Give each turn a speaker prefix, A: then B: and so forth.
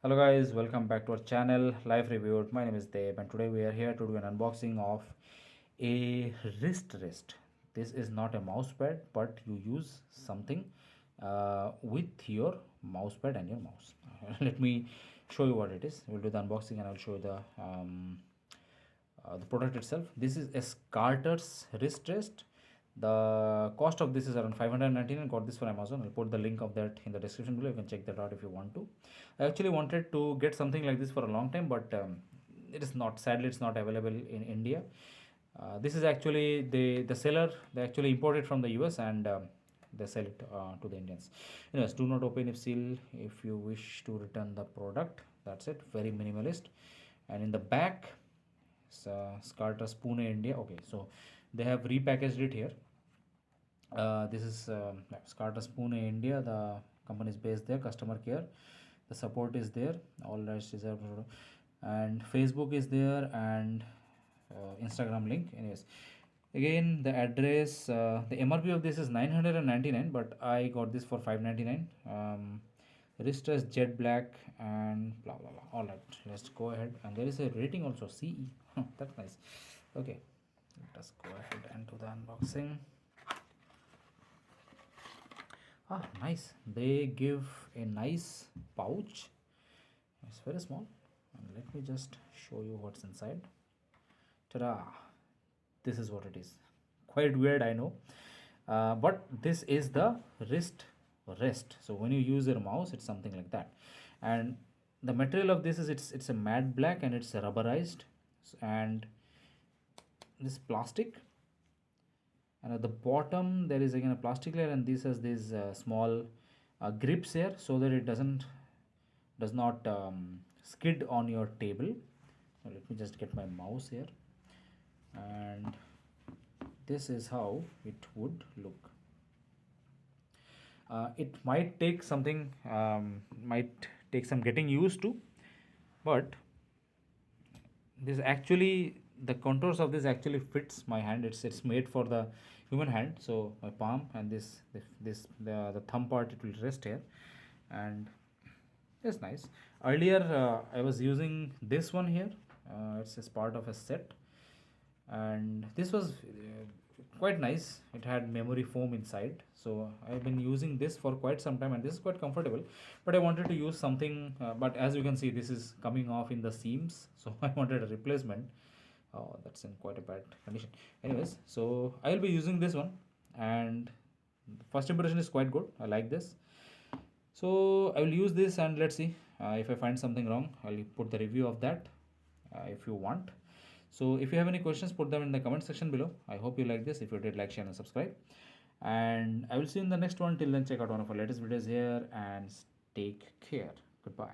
A: Hello guys, welcome back to our channel Life Reviewed. My name is Deb and today we are here to do an unboxing of a wrist rest. This is not a mouse pad, but you use something with your mouse pad and your mouse. Let me show you what it is. We'll do the unboxing and I'll show you the product itself. This is a Scarters wrist rest. The cost of this is around 599. Got this from Amazon. I'll put the link of that in the description below. You can check that out if you want to. I actually wanted to get something like this for a long time, but it is not. Sadly, it's not available in India. This is actually the seller. They actually import it from the US and they sell it to the Indians. Anyways, do not open if seal if you wish to return the product. That's it. Very minimalist. And in the back, Scarters Pune, India. Okay, so they have repackaged it here. This is Scarters Pune, India. The company is based there. Customer care. The support is there. All rights reserved. And Facebook is there and Instagram link. Anyways, again the address. The MRP of this is 999, but I got this for 599. Wrist is jet black and blah blah blah. All right, let's go ahead. And there is a rating also, CE. That's nice. Okay, let us go ahead and do the unboxing. Nice. They give a nice pouch. It's very small. And let me just show you what's inside. Ta-da! This is what it is. Quite weird, I know. But this is the wrist rest. So when you use your mouse, it's something like that. And the material of this is it's a matte black and it's rubberized. And this plastic, and at the bottom there is again a plastic layer, and this has these small grips here so that it does not skid on your table. Now let me just get my mouse here, and this is how it would look. It might take might take some getting used to, but this actually, the contours of this actually fits my hand. It's made for the human hand, so my palm and the thumb part, it will rest here, and it's nice. Earlier I was using this one here. It's as part of a set, and this was quite nice. It had memory foam inside, so I've been using this for quite some time and this is quite comfortable. But I wanted to use something, but as you can see, this is coming off in the seams, so I wanted a replacement. Oh, that's in quite a bad condition. Anyways, so I'll be using this one, and the first impression is quite good. I like this, so I will use this, and let's see if I find something wrong. I'll put the review of that if you want. So if you have any questions, put them in the comment section below. I hope you like this. If you did, like, share and subscribe, and I will see you in the next one. Till then, check out one of our latest videos here and take care. Goodbye.